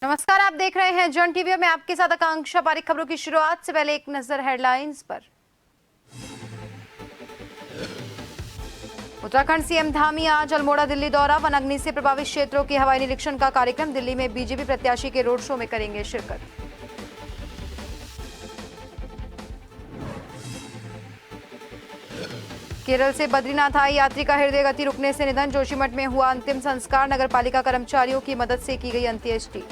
नमस्कार, आप देख रहे हैं जन टीवी में आपके साथ आकांक्षा पारिक। खबरों की शुरुआत से पहले एक नजर हेडलाइंस पर। उत्तराखंड सीएम धामी आज अल्मोड़ा दिल्ली दौरा। वन अग्नि से प्रभावित क्षेत्रों के हवाई निरीक्षण का कार्यक्रम। दिल्ली में बीजेपी प्रत्याशी के रोड शो में करेंगे शिरकत। केरल से बद्रीनाथ आए यात्री का हृदय गति रुकने से निधन। जोशीमठ में हुआ अंतिम संस्कार। नगरपालिका कर्मचारियों की मदद से की गई अंत्येष्टि।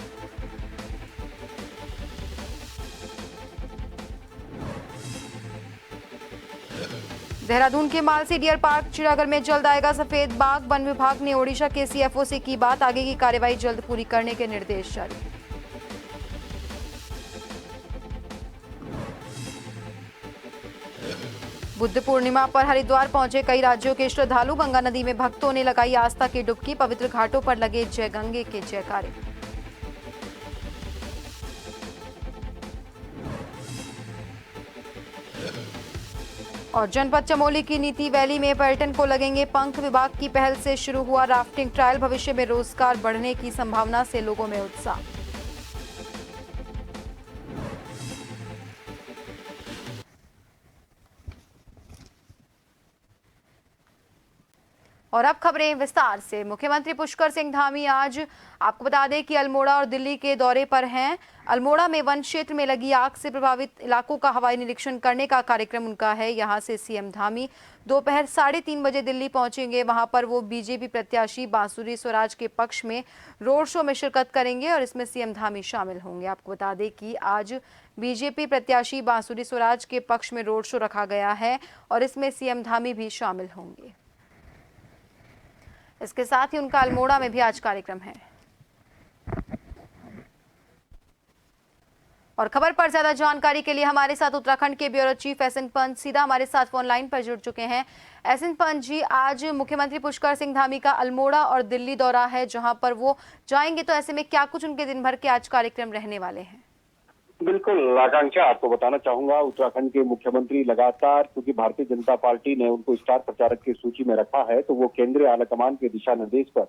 देहरादून के मालसी डियर पार्क चिड़ियाघर में जल्द आएगा सफेद बाघ। वन विभाग ने ओडिशा के सीएफओ से की बात। आगे की कार्रवाई जल्द पूरी करने के निर्देश जारी। बुद्ध पूर्णिमा पर हरिद्वार पहुंचे कई राज्यों के श्रद्धालु। गंगा नदी में भक्तों ने लगाई आस्था की डुबकी। पवित्र घाटों पर लगे जय गंगे के जयकारे। और जनपद चमोली की नीति वैली में पर्यटन को लगेंगे पंख। विभाग की पहल से शुरू हुआ राफ्टिंग ट्रायल। भविष्य में रोजगार बढ़ने की संभावना से लोगों में उत्साह। और अब खबरें विस्तार से। मुख्यमंत्री पुष्कर सिंह धामी आज आपको बता दें कि अल्मोड़ा और दिल्ली के दौरे पर हैं। अल्मोड़ा में वन क्षेत्र में लगी आग से प्रभावित इलाकों का हवाई निरीक्षण करने का कार्यक्रम उनका है। यहां से सीएम धामी दोपहर 3:30 बजे दिल्ली पहुंचेंगे। वहां पर वो बीजेपी प्रत्याशी बांसुरी स्वराज के पक्ष में रोड शो में शिरकत करेंगे और इसमें सीएम धामी शामिल होंगे। आपको बता दें कि आज बीजेपी प्रत्याशी बांसुरी स्वराज के पक्ष में रोड शो रखा गया है और इसमें सीएम धामी भी शामिल होंगे। इसके साथ ही उनका अल्मोड़ा में भी आज कार्यक्रम है। और खबर पर ज्यादा जानकारी के लिए हमारे साथ उत्तराखंड के ब्यूरो चीफ एसएन पंत सीधा हमारे साथ फोन लाइन पर जुड़ चुके हैं। एसएन पंत जी, आज मुख्यमंत्री पुष्कर सिंह धामी का अल्मोड़ा और दिल्ली दौरा है जहां पर वो जाएंगे, तो ऐसे में क्या कुछ उनके दिन भर के आज कार्यक्रम रहने वाले हैं? बिल्कुल आकांक्षा, आपको बताना चाहूंगा उत्तराखंड के मुख्यमंत्री लगातार, क्योंकि भारतीय जनता पार्टी ने उनको स्टार प्रचारक की सूची में रखा है, तो वो केंद्रीय आलाकमान के दिशा निर्देश पर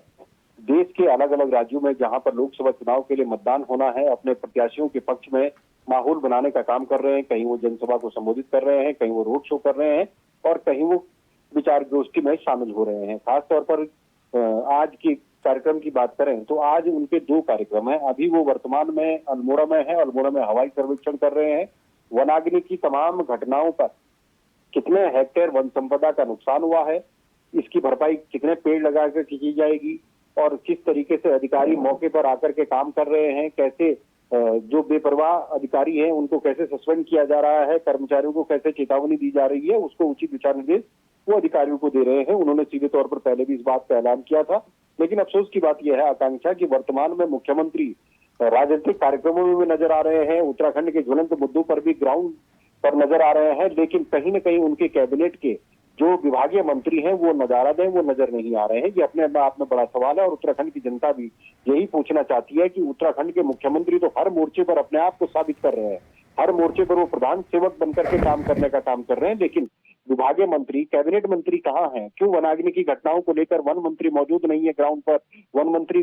देश के अलग अलग राज्यों में जहां पर लोकसभा चुनाव के लिए मतदान होना है, अपने प्रत्याशियों के पक्ष में माहौल बनाने का काम कर रहे हैं। कहीं वो जनसभा को संबोधित कर रहे हैं, कहीं वो रोड शो कर रहे हैं और कहीं वो विचार गोष्ठी में शामिल हो रहे हैं। खासतौर पर आज की कार्यक्रम की बात करें तो आज उनके 2 कार्यक्रम हैं। अभी वो वर्तमान में अल्मोड़ा में है। अल्मोड़ा में हवाई सर्वेक्षण कर रहे हैं। वनाग्नि की तमाम घटनाओं पर कितने हेक्टेयर वन संपदा का नुकसान हुआ है, इसकी भरपाई कितने पेड़ लगाकर की जाएगी और किस तरीके से अधिकारी मौके पर आकर के काम कर रहे हैं, कैसे जो बेपरवाह अधिकारी हैं उनको कैसे सस्पेंड किया जा रहा है, कर्मचारियों को कैसे चेतावनी दी जा रही है, उसको उचित दिशा निर्देश वो अधिकारियों को दे रहे हैं। उन्होंने सीधे तौर पर पहले भी इस बात का ऐलान किया था। लेकिन अफसोस की बात यह है आकांक्षा कि वर्तमान में मुख्यमंत्री राजनीतिक कार्यक्रमों में भी नजर आ रहे हैं, उत्तराखंड के ज्वलंत मुद्दों पर भी ग्राउंड पर नजर आ रहे हैं, लेकिन कहीं न कहीं उनके कैबिनेट के जो विभागीय मंत्री हैं वो नजारा दें, वो नजर नहीं आ रहे हैं। ये अपने आप में बड़ा सवाल है और उत्तराखंड की जनता भी यही पूछना चाहती है कि उत्तराखंड के मुख्यमंत्री तो हर मोर्चे पर अपने आप को साबित कर रहे हैं, हर मोर्चे पर वो प्रधान सेवक बनकर के काम करने का काम कर रहे हैं, लेकिन विभागीय मंत्री, कैबिनेट मंत्री कहाँ हैं? क्यों वनाग्नि की घटनाओं को लेकर वन मंत्री मौजूद नहीं है ग्राउंड पर? वन मंत्री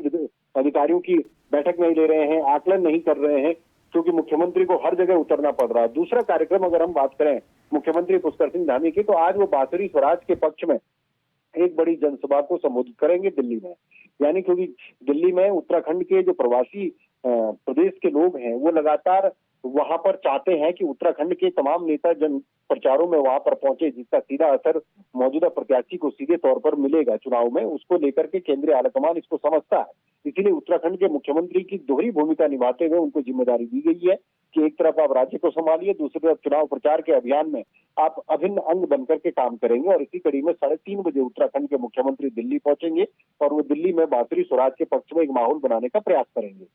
अधिकारियों की बैठक नहीं ले रहे हैं, आकलन नहीं कर रहे हैं, क्योंकि मुख्यमंत्री को हर जगह उतरना पड़ रहा है। दूसरा कार्यक्रम अगर हम बात करें मुख्यमंत्री पुष्कर सिंह धामी की, तो आज वो बांसुरी स्वराज के पक्ष में एक बड़ी जनसभा को संबोधित करेंगे दिल्ली में। यानी क्योंकि दिल्ली में उत्तराखंड के जो प्रवासी प्रदेश के लोग हैं वो लगातार वहां पर चाहते हैं कि उत्तराखंड के तमाम नेता जन प्रचारों में वहां पर पहुंचे, जिसका सीधा असर मौजूदा प्रत्याशी को सीधे तौर पर मिलेगा चुनाव में। उसको लेकर के केंद्रीय आलाकमान इसको समझता है, इसीलिए उत्तराखंड के मुख्यमंत्री की दोहरी भूमिका निभाते हुए उनको जिम्मेदारी दी गई है कि एक तरफ आप राज्य को संभालिए, दूसरी तरफ चुनाव प्रचार के अभियान में आप अभिन्न अंग बनकर के काम करेंगे। और इसी कड़ी में 3:30 बजे उत्तराखंड के मुख्यमंत्री दिल्ली पहुंचेंगे और वो दिल्ली में बांसुरी स्वराज के पक्ष में एक माहौल बनाने का प्रयास करेंगे।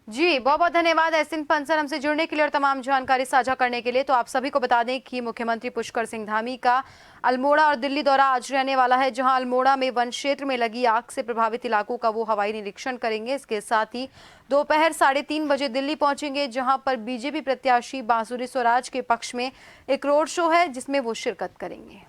जी, बहुत बहुत धन्यवाद एसएन पंत सर, हमसे जुड़ने के लिए और तमाम जानकारी साझा करने के लिए। तो आप सभी को बता दें कि मुख्यमंत्री पुष्कर सिंह धामी का अल्मोड़ा और दिल्ली दौरा आज रहने वाला है, जहां अल्मोड़ा में वन क्षेत्र में लगी आग से प्रभावित इलाकों का वो हवाई निरीक्षण करेंगे। इसके साथ ही दोपहर 3:30 बजे दिल्ली पहुंचेंगे, जहां पर बीजेपी प्रत्याशी बांसुरी स्वराज के पक्ष में एक रोड शो है जिसमें वो शिरकत करेंगे।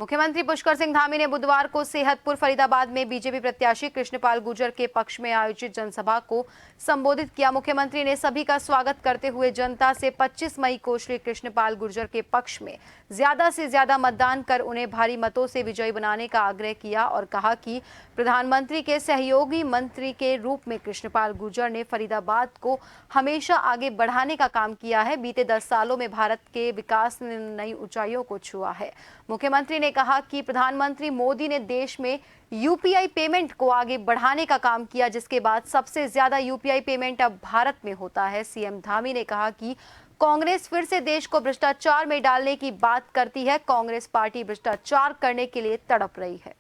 मुख्यमंत्री पुष्कर सिंह धामी ने बुधवार को सेहतपुर फरीदाबाद में बीजेपी प्रत्याशी कृष्णपाल गुर्जर के पक्ष में आयोजित जनसभा को संबोधित किया। मुख्यमंत्री ने सभी का स्वागत करते हुए जनता से 25 मई को श्री कृष्णपाल गुर्जर के पक्ष में ज्यादा से ज्यादा मतदान कर उन्हें भारी मतों से विजयी बनाने का आग्रह किया और कहा कि प्रधानमंत्री के सहयोगी मंत्री के रूप में कृष्णपाल गुर्जर ने फरीदाबाद को हमेशा आगे बढ़ाने का काम किया है। बीते 10 सालों में भारत के विकास ने नई ऊंचाइयों को छुआ है। मुख्यमंत्री ने कहा कि प्रधानमंत्री मोदी ने देश में यूपीआई पेमेंट को आगे बढ़ाने का काम किया, जिसके बाद सबसे ज्यादा यूपीआई पेमेंट अब भारत में होता है। सीएम धामी ने कहा कि कांग्रेस फिर से देश को भ्रष्टाचार में डालने की बात करती है। कांग्रेस पार्टी भ्रष्टाचार करने के लिए तड़प रही है।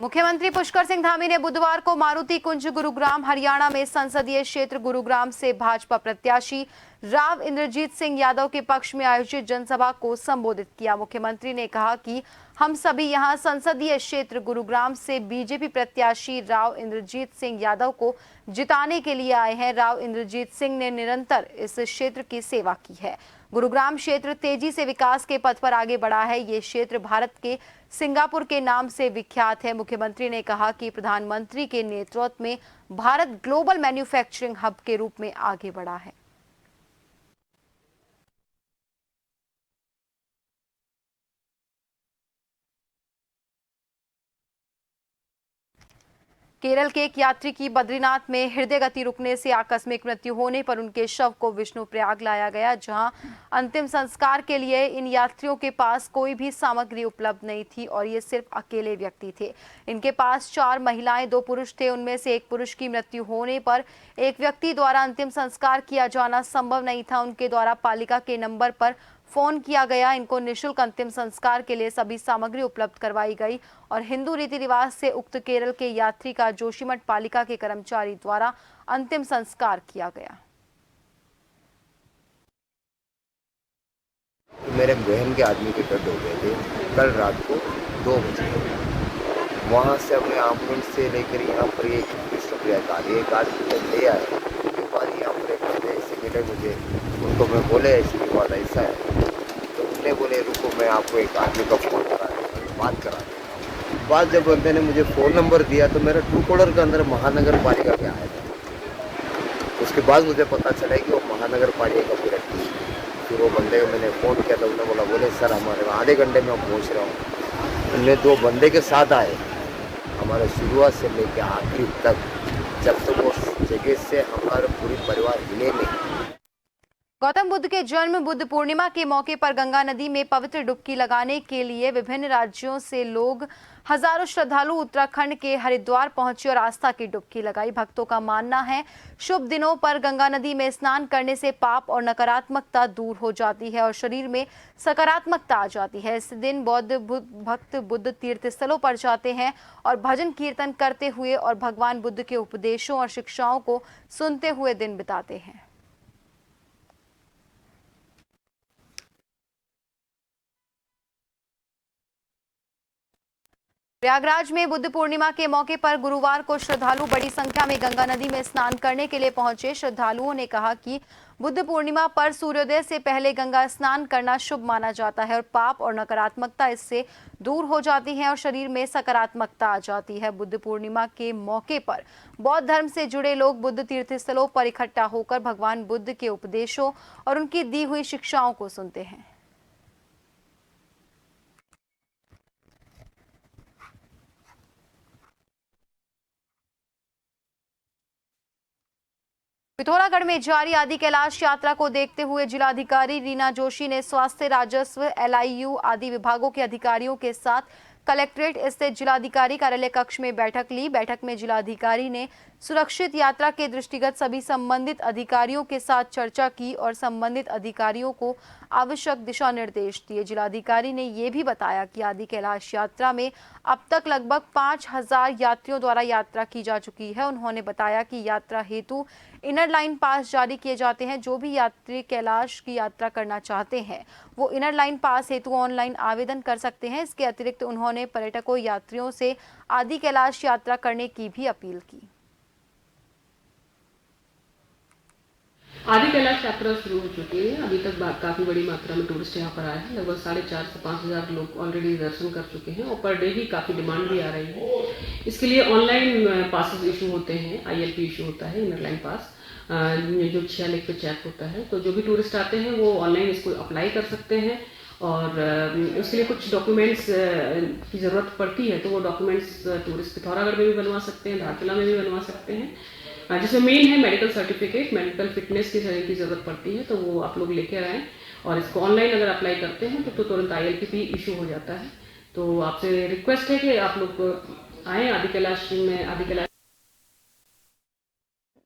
मुख्यमंत्री पुष्कर सिंह धामी ने बुधवार को मारुति कुंज गुरुग्राम हरियाणा में संसदीय क्षेत्र गुरुग्राम से भाजपा प्रत्याशी राव इंद्रजीत सिंह यादव के पक्ष में आयोजित जनसभा को संबोधित किया। मुख्यमंत्री ने कहा कि हम सभी यहां संसदीय क्षेत्र गुरुग्राम से बीजेपी प्रत्याशी राव इंद्रजीत सिंह यादव को जिताने के लिए आए हैं। राव इंद्रजीत सिंह ने निरंतर इस क्षेत्र की सेवा की है। गुरुग्राम क्षेत्र तेजी से विकास के पथ पर आगे बढ़ा है। ये क्षेत्र भारत के सिंगापुर के नाम से विख्यात है। मुख्यमंत्री ने कहा कि प्रधानमंत्री के नेतृत्व में भारत ग्लोबल मैन्युफैक्चरिंग हब के रूप में आगे बढ़ा है। केरल के एक यात्री की बद्रीनाथ में हृदय गति रुकने से आकस्मिक मृत्यु होने पर उनके शव को विष्णुप्रयाग लाया गया, जहां अंतिम संस्कार के लिए इन यात्रियों के पास कोई भी सामग्री उपलब्ध नहीं थी और ये सिर्फ अकेले व्यक्ति थे। इनके पास 4 महिलाएं 2 पुरुष थे। उनमें से एक पुरुष की मृत्यु होने पर एक व्यक्ति द्वारा अंतिम संस्कार किया जाना संभव नहीं था। उनके द्वारा पालिका के नंबर पर फोन किया गया। इनको निःशुल्क अंतिम संस्कार के लिए सभी सामग्री उपलब्ध करवाई गई और हिंदू रीति रिवाज से उक्त केरल के यात्री का जोशीमठ पालिका के कर्मचारी द्वारा अंतिम संस्कार किया गया। मेरे बहन के आदमी के डेड हो गए थे कल रात को 2 बजे। वहाँ से हमने एम्बुलेंस से लेकर यहाँ पर एक विष्णुप्रयाग आ गए। एक आदमी को ले आए। उसके बाद यहाँ पर एक बंदे ऐसे मिले मुझे, उनको मैं बोले ऐसी बात ऐसा है, तो उन्होंने बोले रुको मैं आपको एक आदमी का फ़ोन करा देता हूँ, बात करा देता हूँ। बाद जब बंदे ने मुझे फ़ोन नंबर दिया तो मेरा ट्रूकॉलर के अंदर महानगर पालिका के आया था। उसके बाद मुझे पता चला कि वो महानगर पालिका का व्यक्ति है। फिर वो बंदे को मैंने फ़ोन किया तो उन्होंने बोले सर हमारे आधे घंटे में मैं पहुँच रहा हूँ। उनने 2 बंदे के साथ आए हमारे शुरुआत से लेकर आखिरी तक, जब तक वो जगह से हमारे पूरी परिवार हिले नहीं। गौतम बुद्ध के जन्म बुद्ध पूर्णिमा के मौके पर गंगा नदी में पवित्र डुबकी लगाने के लिए विभिन्न राज्यों से लोग हजारों श्रद्धालु उत्तराखंड के हरिद्वार पहुंचे और आस्था की डुबकी लगाई। भक्तों का मानना है शुभ दिनों पर गंगा नदी में स्नान करने से पाप और नकारात्मकता दूर हो जाती है और शरीर में सकारात्मकता आ जाती है। इस दिन बौद्ध भक्त बुद्ध तीर्थ स्थलों पर जाते हैं और भजन कीर्तन करते हुए और भगवान बुद्ध के उपदेशों और शिक्षाओं को सुनते हुए दिन बिताते हैं। प्रयागराज में बुद्ध पूर्णिमा के मौके पर गुरुवार को श्रद्धालु बड़ी संख्या में गंगा नदी में स्नान करने के लिए पहुंचे। श्रद्धालुओं ने कहा कि बुद्ध पूर्णिमा पर सूर्योदय से पहले गंगा स्नान करना शुभ माना जाता है और पाप और नकारात्मकता इससे दूर हो जाती है और शरीर में सकारात्मकता आ जाती है। बुद्ध पूर्णिमा के मौके पर बौद्ध धर्म से जुड़े लोग बुद्ध तीर्थ स्थलों पर इकट्ठा होकर भगवान बुद्ध के उपदेशों और उनकी दी हुई शिक्षाओं को सुनते हैं। पिथौरागढ़ में जारी आदि कैलाश यात्रा को देखते हुए जिलाधिकारी रीना जोशी ने स्वास्थ्य, राजस्व, एलआईयू आदि विभागों के अधिकारियों के साथ कलेक्ट्रेट स्थित जिलाधिकारी कार्यालय कक्ष में बैठक ली। बैठक में जिलाधिकारी ने सुरक्षित यात्रा के दृष्टिगत सभी संबंधित अधिकारियों के साथ चर्चा की और संबंधित अधिकारियों को आवश्यक दिशा निर्देश दिए। जिलाधिकारी ने यह भी बताया कि आदि कैलाश यात्रा में अब तक लगभग 5000 यात्रियों द्वारा यात्रा की जा चुकी है। उन्होंने बताया कि यात्रा हेतु इनर लाइन पास जारी किए जाते हैं। जो भी यात्री कैलाश की यात्रा करना चाहते हैं वो इनर लाइन पास हेतु ऑनलाइन आवेदन कर सकते हैं। इसके अतिरिक्त उन्होंने पर्यटकों यात्रियों से आदि कैलाश यात्रा करने की भी अपील की। आदि कैलाश यात्रा शुरू हो चुकी है। अभी तक काफ़ी बड़ी मात्रा में टूरिस्ट यहाँ पर आए हैं। लगभग 4,500 से 5,000 लोग ऑलरेडी दर्शन कर चुके हैं और पर डे भी काफ़ी डिमांड भी आ रही है। इसके लिए ऑनलाइन पासेस इशू होते हैं, ILP इशू होता है, इनर लाइन पास, जो 6 लेख पे चेक होता है। तो जो भी टूरिस्ट आते हैं वो ऑनलाइन इसको अप्लाई कर सकते हैं और उसके लिए कुछ डॉक्यूमेंट्स की ज़रूरत पड़ती है। तो वो डॉक्यूमेंट्स टूरिस्ट पिथौरागढ़ में भी बनवा सकते हैं, धारचूला में भी बनवा सकते हैं। जिसमें मेन है मेडिकल सर्टिफिकेट, मेडिकल फिटनेस की ज़रूरत पड़ती है। तो वो आप लोग लेकर आएँ और इसको ऑनलाइन अगर अप्लाई करते हैं तो तुरंत ILP भी इशू हो जाता है। तो आपसे रिक्वेस्ट है कि आप लोग आएँ आदि कैलाश में।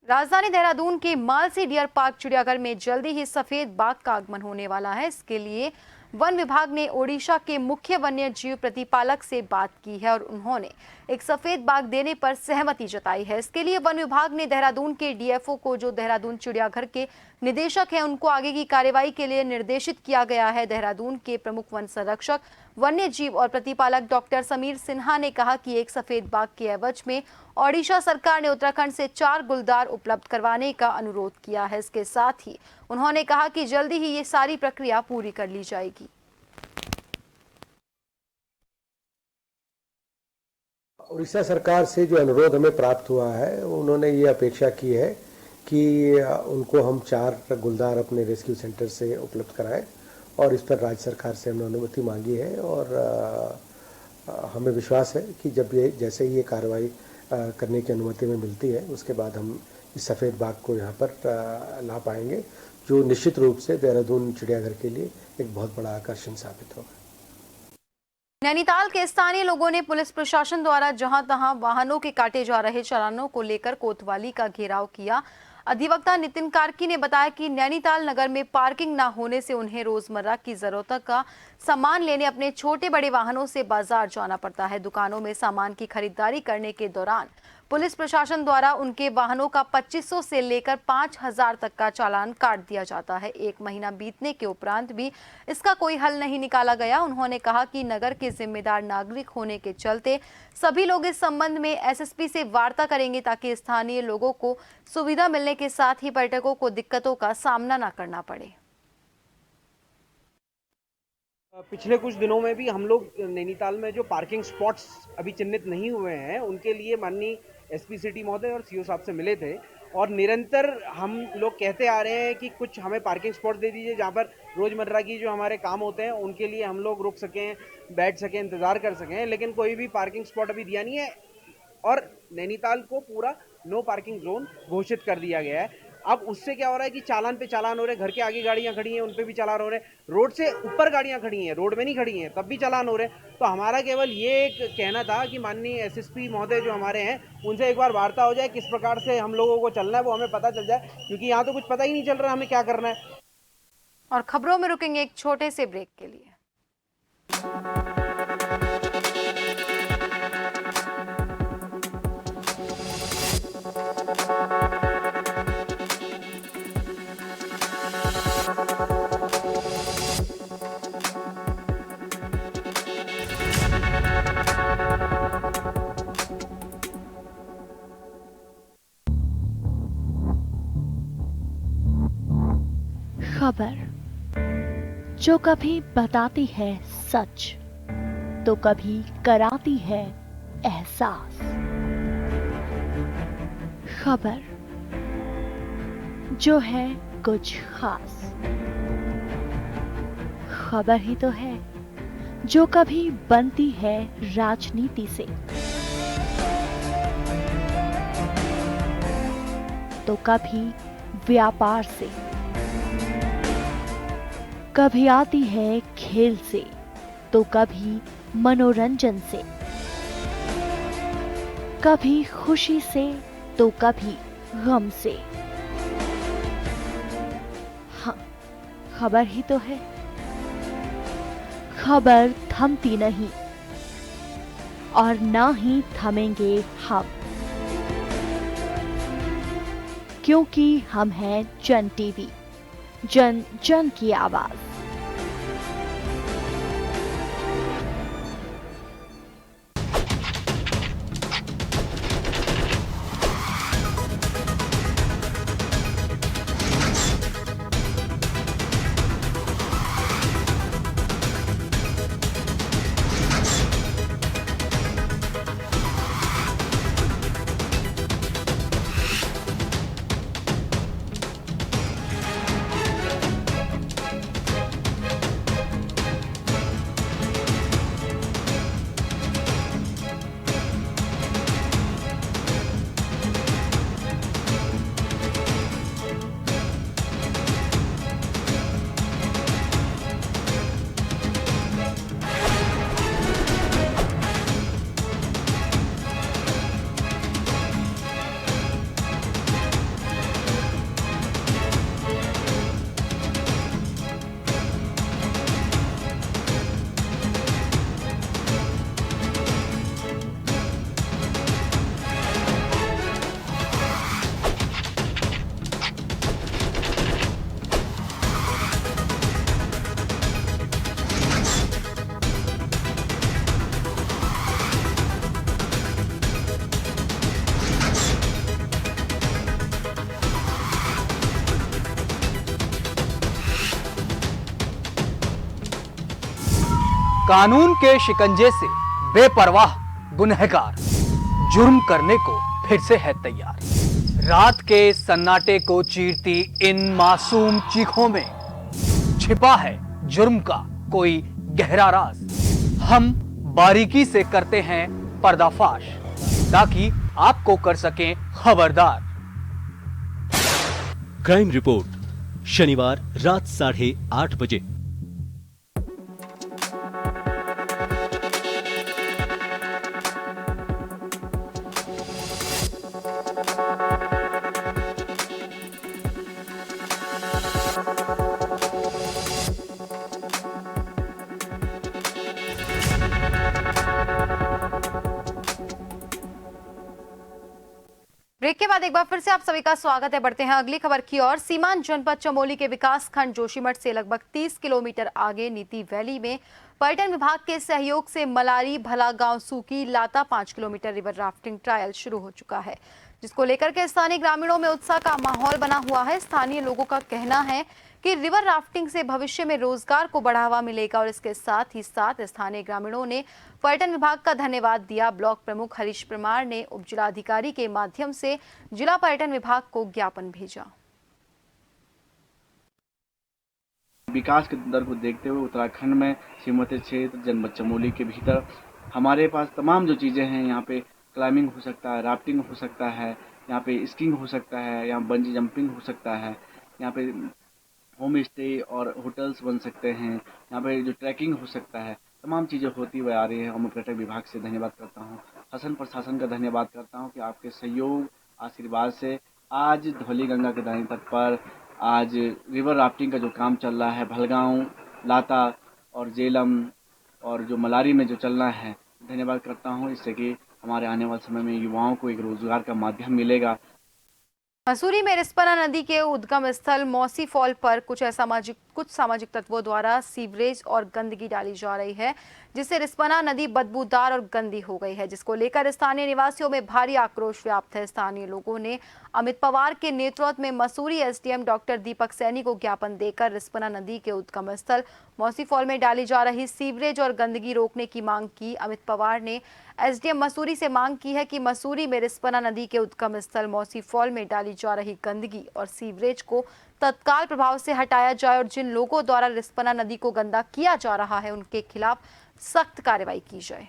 राजधानी देहरादून के मालसी डियर पार्क चिड़ियाघर में जल्दी ही सफेद बाघ का आगमन होने वाला है। इसके लिए वन विभाग ने ओडिशा के मुख्य वन्य जीव प्रतिपालक से बात की है और उन्होंने एक सफेद बाघ देने पर सहमति जताई है। इसके लिए वन विभाग ने देहरादून के DFO को, जो देहरादून चिड़ियाघर के निदेशक हैं, उनको आगे की कार्यवाही के लिए निर्देशित किया गया है। देहरादून के प्रमुख वन संरक्षक, वन्य जीव और प्रतिपालक डॉक्टर समीर सिन्हा ने कहा कि एक सफेद बाघ के एवज में ओडिशा सरकार ने उत्तराखंड से 4 गुलदार उपलब्ध करवाने का अनुरोध किया है। इसके साथ ही उन्होंने कहा कि जल्दी ही ये सारी प्रक्रिया पूरी कर ली जाएगी। उड़ीसा सरकार से जो अनुरोध हमें प्राप्त हुआ है, उन्होंने ये अपेक्षा की है कि उनको हम 4 गुलदार अपने रेस्क्यू सेंटर से उपलब्ध कराएं और इस पर राज्य सरकार से हमने अनुमति मांगी है और हमें विश्वास है कि जब जैसे ही ये कार्रवाई करने की अनुमति में मिलती है उसके बाद हम इस सफ़ेद बाघ को यहाँ पर ला पाएंगे, जो निश्चित रूप से देहरादून चिड़ियाघर के लिए एक बहुत बड़ा आकर्षण साबित होगा। नैनीताल के स्थानीय लोगों ने पुलिस प्रशासन द्वारा जहां तहां वाहनों के काटे जा रहे चालानों को लेकर कोतवाली का घेराव किया। अधिवक्ता नितिन कार्की ने बताया कि नैनीताल नगर में पार्किंग न होने से उन्हें रोजमर्रा की जरूरतों का सामान लेने अपने छोटे बड़े वाहनों से बाजार जाना पड़ता है। दुकानों में सामान की खरीदारी करने के दौरान पुलिस प्रशासन द्वारा उनके वाहनों का 2500 से लेकर 5000 तक का चालान काट दिया जाता है। 1 महीना बीतने के उपरांत भी इसका कोई हल नहीं निकाला गया। उन्होंने कहा कि नगर के जिम्मेदार नागरिक होने के चलते सभी लोग इस संबंध में SSP से वार्ता करेंगे ताकि स्थानीय लोगों को सुविधा मिलने के साथ ही पर्यटकों को दिक्कतों का सामना न करना पड़े। पिछले कुछ दिनों में भी हम लोग नैनीताल में जो पार्किंग स्पॉट्स अभी चिन्हित नहीं हुए हैं उनके लिए माननीय SP सिटी महोदय और CO साहब से मिले थे और निरंतर हम लोग कहते आ रहे हैं कि कुछ हमें पार्किंग स्पॉट दे दीजिए जहां पर रोजमर्रा की जो हमारे काम होते हैं उनके लिए हम लोग रुक सकें, बैठ सकें, इंतजार कर सकें, लेकिन कोई भी पार्किंग स्पॉट अभी दिया नहीं है और नैनीताल को पूरा नो पार्किंग जोन घोषित कर दिया गया है। अब उससे क्या हो रहा है कि चालान पे चालान हो रहे हैं, घर के आगे गाड़ियां खड़ी हैं उन पे भी चालान हो रहे हैं, रोड से ऊपर गाड़ियां खड़ी हैं, रोड में नहीं खड़ी हैं, तब भी चालान हो रहे हैं। तो हमारा केवल ये एक कहना था कि माननीय SSP महोदय जो हमारे हैं उनसे एक बार वार्ता हो जाए, किस प्रकार से हम लोगों को चलना है वो हमें पता चल जाए, क्योंकि यहाँ तो कुछ पता ही नहीं चल रहा हमें क्या करना है। और खबरों में रुकेंगे एक छोटे से ब्रेक के लिए। खबर जो कभी बताती है सच तो कभी कराती है एहसास। खबर जो है कुछ खास। खबर ही तो है जो कभी बनती है राजनीति से तो कभी व्यापार से, कभी आती है खेल से तो कभी मनोरंजन से, कभी खुशी से तो कभी गम से। हाँ, खबर ही तो है। खबर थमती नहीं और ना ही थमेंगे हम, क्योंकि हम हैं जन टीवी, जन जन की आवाज। कानून के शिकंजे से बेपरवाह गुनहगार जुर्म करने को फिर से है तैयार। रात के सन्नाटे को चीरती इन मासूम चीखों में छिपा है जुर्म का कोई गहरा राज। हम बारीकी से करते हैं पर्दाफाश ताकि आपको कर सकें खबरदार। क्राइम रिपोर्ट शनिवार रात 8:30 बजे। ब्रेक के बाद एक बार फिर से आप सभी का स्वागत है। बढ़ते हैं अगली खबर की ओर। सीमांत जनपद चमोली के विकास खंड जोशीमठ से लगभग 30 किलोमीटर आगे नीति वैली में पर्यटन विभाग के सहयोग से मलारी भला गांव सूकी लाता 5 किलोमीटर रिवर राफ्टिंग ट्रायल शुरू हो चुका है, जिसको लेकर के स्थानीय ग्रामीणों में उत्साह का माहौल बना हुआ है। स्थानीय लोगों का कहना है कि रिवर राफ्टिंग से भविष्य में रोजगार को बढ़ावा मिलेगा और इसके साथ ही साथ स्थानीय ग्रामीणों ने पर्यटन विभाग का धन्यवाद दिया। ब्लॉक प्रमुख हरीश परमार ने उप जिलाधिकारी के माध्यम से जिला पर्यटन विभाग को ज्ञापन भेजा। विकास के दर को देखते हुए उत्तराखंड में सीमांत क्षेत्र जनपद चमोली के भीतर हमारे पास तमाम जो चीज़ें हैं, यहाँ पे क्लाइंबिंग हो सकता है, राफ्टिंग हो सकता है, यहाँ पे स्कीइंग हो सकता है, यहाँ बंजी जंपिंग हो सकता है, यहाँ पे होम स्टे और होटल्स बन सकते हैं, यहाँ पे जो ट्रैकिंग हो सकता है, तमाम चीज़ें होती हुई आ रही है। और मैं पर्यटन विभाग से धन्यवाद करता हूँ, शासन प्रशासन का धन्यवाद करता हूँ कि आपके सहयोग आशीर्वाद से आज धौली गंगा के दाहिने तट पर आज रिवर राफ्टिंग का जो काम चल रहा है, भलगांव, लाता और जेलम और जो मलारी में जो चलना है, धन्यवाद करता हूँ। इससे कि हमारे आने वाले समय में युवाओं को एक रोजगार का माध्यम मिलेगा। मसूरी में रिस्पना नदी के उद्गम स्थल मौसी फॉल पर कुछ सामाजिक तत्वों द्वारा सीवरेज और गंदगी डाली जा रही है, जिससे रिस्पना नदी बदबूदार और गंदी हो गई है, जिसको लेकर स्थानीय निवासियों में भारी आक्रोश व्याप्त है। स्थानीय लोगों ने अमित पवार के नेतृत्व में मसूरी एसडीएम डॉक्टर दीपक सैनी को ज्ञापन देकर रिस्पना नदी के उद्गम स्थल मौसी फॉल में डाली जा रही सीवरेज और गंदगी रोकने की मांग की। अमित पवार ने एसडीएम मसूरी से मांग की है कि मसूरी में रिस्पना नदी के उद्गम स्थल मौसी फॉल में डाली जा रही गंदगी और सीवरेज को तत्काल प्रभाव से हटाया जाए और जिन लोगों द्वारा रिस्पना नदी को गंदा किया जा रहा है उनके खिलाफ सख्त कार्रवाई की जाए।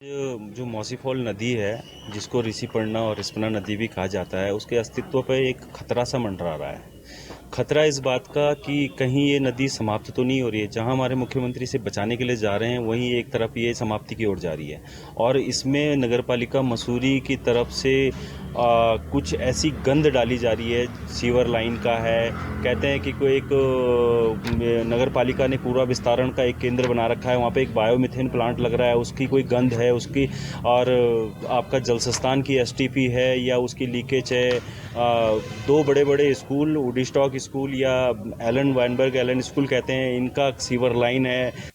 जो मौसी फॉल नदी है, जिसको ऋषिपर्णा और रिस्पना नदी भी कहा जाता है, उसके अस्तित्व पर एक खतरा सा मंडरा रहा है। खतरा इस बात का कि कहीं ये नदी समाप्त तो नहीं हो रही है। जहां हमारे मुख्यमंत्री से बचाने के लिए जा रहे हैं, वहीं एक तरफ ये समाप्ति की ओर जा रही है और इसमें नगरपालिका मसूरी की तरफ से कुछ ऐसी गंद डाली जा रही है। सीवर लाइन का है, कहते हैं कि कोई एक नगरपालिका ने पूरा विस्तारण का एक केंद्र बना रखा है, वहाँ पे एक बायोमीथेन प्लांट लग रहा है, उसकी कोई गंध है उसकी, और आपका जल संस्थान की एसटीपी है या उसकी लीकेज है। दो बड़े बड़े स्कूल, वुडस्टॉक स्कूल या एलन वाइनबर्ग एलन स्कूल कहते हैं, इनका सीवर लाइन है।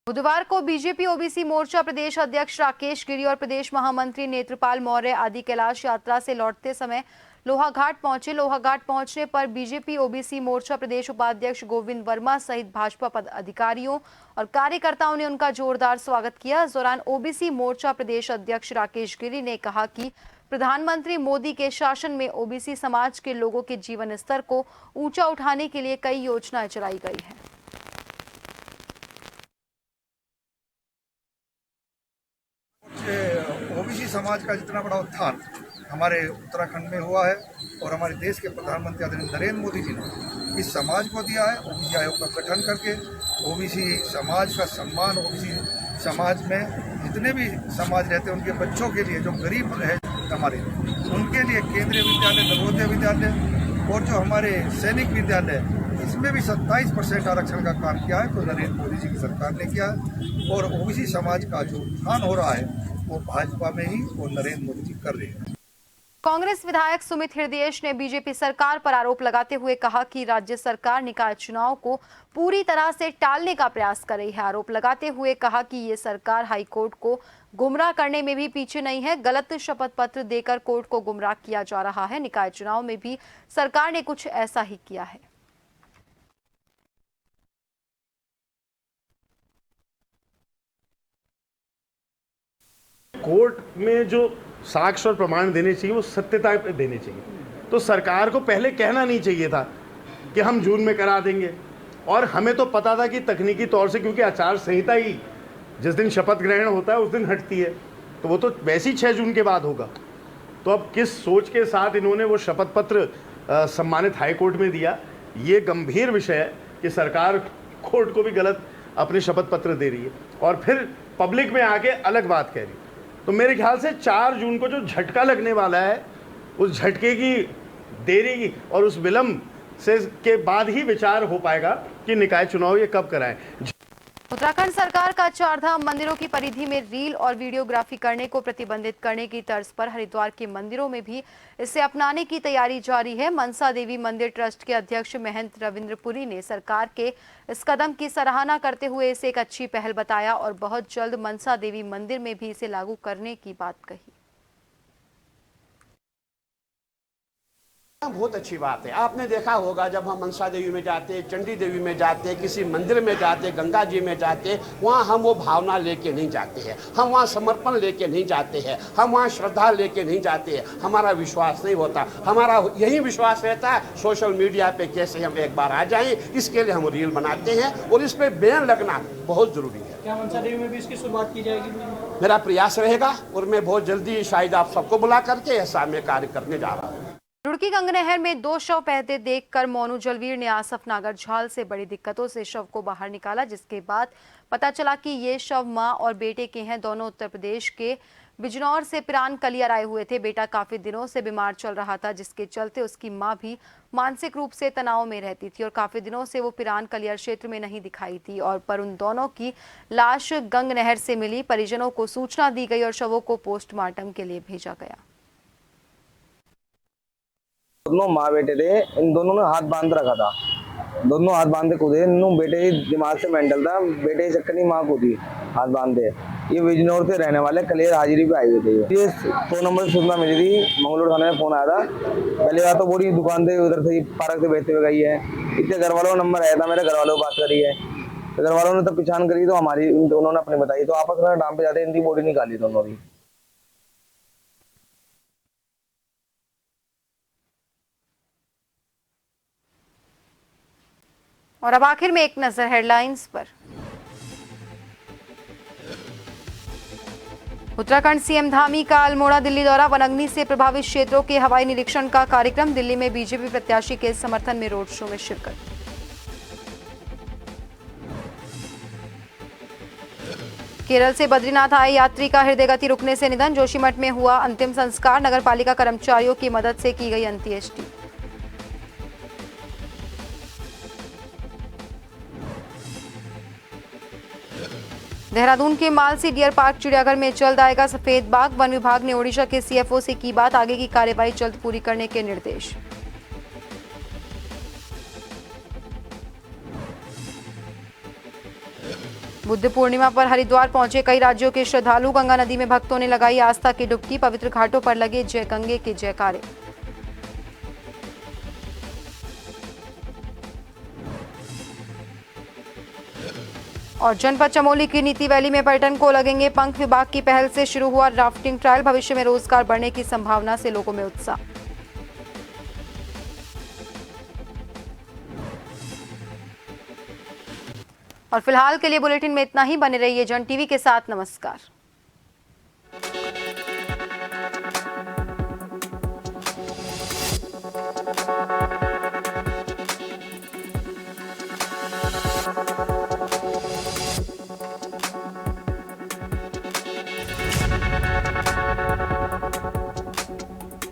बुधवार को बीजेपी ओबीसी मोर्चा प्रदेश अध्यक्ष राकेश गिरी और प्रदेश महामंत्री नेत्रपाल मौर्य आदि कैलाश यात्रा से लौटते समय लोहाघाट पहुंचे। लोहाघाट पहुंचने पर बीजेपी ओबीसी मोर्चा प्रदेश उपाध्यक्ष गोविंद वर्मा सहित भाजपा पदाधिकारियों और कार्यकर्ताओं ने उनका जोरदार स्वागत किया। इस दौरान ओबीसी मोर्चा प्रदेश अध्यक्ष राकेश गिरी ने कहा कि प्रधानमंत्री मोदी के शासन में ओबीसी समाज के लोगों के जीवन स्तर को ऊंचा उठाने के लिए कई योजनाएं चलाई गई हैं। ओबीसी समाज का जितना बड़ा उत्थान हमारे उत्तराखंड में हुआ है और हमारे देश के प्रधानमंत्री आदरणीय नरेंद्र मोदी जी ने इस समाज को दिया है। ओबीसी आयोग का गठन करके ओबीसी समाज का सम्मान, ओबीसी समाज में जितने भी समाज रहते हैं उनके बच्चों के लिए, जो गरीब है हमारे, उनके लिए केंद्रीय विद्यालय, नवोदय विद्यालय और जो हमारे सैनिक विद्यालय, इसमें भी 27% आरक्षण का काम किया है, तो नरेंद्र मोदी जी की सरकार ने किया है। और ओबीसी समाज का जो उत्थान हो रहा है वो भाजपा में ही वो नरेंद्र मोदी जी कर रहे हैं। कांग्रेस विधायक सुमित हृदयेश ने बीजेपी सरकार पर आरोप लगाते हुए कहा कि राज्य सरकार निकाय चुनाव को पूरी तरह से टालने का प्रयास कर रही है। आरोप लगाते हुए कहा कि ये सरकार हाईकोर्ट को गुमराह करने में भी पीछे नहीं है। गलत शपथ पत्र देकर कोर्ट को गुमराह किया जा रहा है। निकाय चुनाव में भी सरकार ने कुछ ऐसा ही किया है। कोर्ट में जो साक्ष्य और प्रमाण देने चाहिए वो सत्यता पे देने चाहिए। तो सरकार को पहले कहना नहीं चाहिए था कि हम जून में करा देंगे, और हमें तो पता था कि तकनीकी तौर से, क्योंकि आचार संहिता ही जिस दिन शपथ ग्रहण होता है उस दिन हटती है, तो वो तो वैसे ही 6 जून के बाद होगा। तो अब किस सोच के साथ इन्होंने वो शपथ पत्र सम्मानित हाई कोर्ट में दिया, ये गंभीर विषय है कि सरकार कोर्ट को भी गलत अपने शपथ पत्र दे रही है और फिर पब्लिक में आके अलग बात कह रही है। तो मेरे ख्याल से 4 जून को जो झटका लगने वाला है, उस झटके की देरी और उस विलंब से के बाद ही विचार हो पाएगा कि निकाय चुनाव ये कब कराएं। उत्तराखंड सरकार का 4 धाम मंदिरों की परिधि में रील और वीडियोग्राफी करने को प्रतिबंधित करने की तर्ज पर हरिद्वार के मंदिरों में भी इसे अपनाने की तैयारी जारी है। मनसा देवी मंदिर ट्रस्ट के अध्यक्ष महंत रविंद्रपुरी ने सरकार के इस कदम की सराहना करते हुए इसे एक अच्छी पहल बताया और बहुत जल्द मनसा देवी मंदिर में भी इसे लागू करने की बात कही। बहुत अच्छी बात है। आपने देखा होगा जब हम मनसा देवी में जाते, चंडी देवी में जाते, किसी मंदिर में जाते, गंगा जी में जाते, वहाँ हम वो भावना लेके नहीं जाते हैं, हम वहाँ समर्पण लेके नहीं जाते हैं, हम वहाँ श्रद्धा लेके नहीं जाते हैं। हमारा विश्वास नहीं होता, हमारा यही विश्वास रहता है सोशल मीडिया पे कैसे हम एक बार आ जाएं, इसके लिए हम रील बनाते हैं और इस पर बैन लगना बहुत जरूरी है। क्या मनसा देवी में भी इसकी शुरुआत की जाएगी? मेरा प्रयास रहेगा और मैं बहुत जल्दी शायद आप सबको बुला करके ऐसा मैं कार्य करने जा रहा हूँ। रुड़की गंगनहर में 2 शव बहते देखकर मोनू जलवीर ने आसफ नागर झाल से बड़ी दिक्कतों से शव को बाहर निकाला, जिसके बाद पता चला कि ये शव मां और बेटे के हैं। दोनों उत्तर प्रदेश के बिजनौर से पिरान कलियर आए हुए थे। बेटा काफी दिनों से बीमार चल रहा था, जिसके चलते उसकी मां भी मानसिक रूप से तनाव में रहती थी और काफी दिनों से वो पिरान कलियर क्षेत्र में नहीं दिखाई थी। और पर उन दोनों की लाश गंगनहर से मिली। परिजनों को सूचना दी गई और शवों को पोस्टमार्टम के लिए भेजा गया। दोनों माँ बेटे थे, इन दोनों ने हाथ बांध रखा था, दोनों हाथ बांधे कूदे। इन बेटे ही दिमाग से मेंटल था, बेटे की चक्कर नहीं माँ कूदी हाथ बांधे। ये बिजनौर से रहने वाले कलेर हाजिरी पे आए हुए थे। ये फोन नंबर सूचना मिली थी, मंगलोर थाने में फोन आया था। पहली बात तो पूरी दुकान से उधर से पार्क से बेचते हुए गई है। इतने घर वालों का नंबर आया था, मेरे घर वालों को बात करी है, तो घर वालों ने तो पहचान करी, तो हमारी उन्होंने अपने बताई, तो आपस में डाम पे जाते इनकी बॉडी निकाली दोनों की। और अब आखिर में एक नजर हेडलाइंस पर। उत्तराखंड सीएम धामी का अल्मोड़ा दिल्ली दौरा, वनाग्नि से प्रभावित क्षेत्रों के हवाई निरीक्षण का कार्यक्रम। दिल्ली में बीजेपी प्रत्याशी के समर्थन में रोड शो में शिरकत। केरल से बद्रीनाथ आए यात्री का हृदय गति रुकने से निधन। जोशीमठ में हुआ अंतिम संस्कार। नगरपालिका कर्मचारियों की मदद से की गई अंत्येष्टि। देहरादून के मालसी डियर पार्क चिड़ियाघर में जल्द आएगा सफेद बाघ। वन विभाग ने ओडिशा के सीएफओ से की बात, आगे की कार्यवाही जल्द पूरी करने के निर्देश। बुद्ध पूर्णिमा पर हरिद्वार पहुंचे कई राज्यों के श्रद्धालु। गंगा नदी में भक्तों ने लगाई आस्था की डुबकी। पवित्र घाटों पर लगे जय गंगे के जयकारे। और जनपद चमोली की नीति वैली में पर्यटन को लगेंगे पंख। विभाग की पहल से शुरू हुआ राफ्टिंग ट्रायल। भविष्य में रोजगार बढ़ने की संभावना से लोगों में उत्साह। और फिलहाल के लिए बुलेटिन में इतना ही। बने रहिए जन टीवी के साथ। नमस्कार।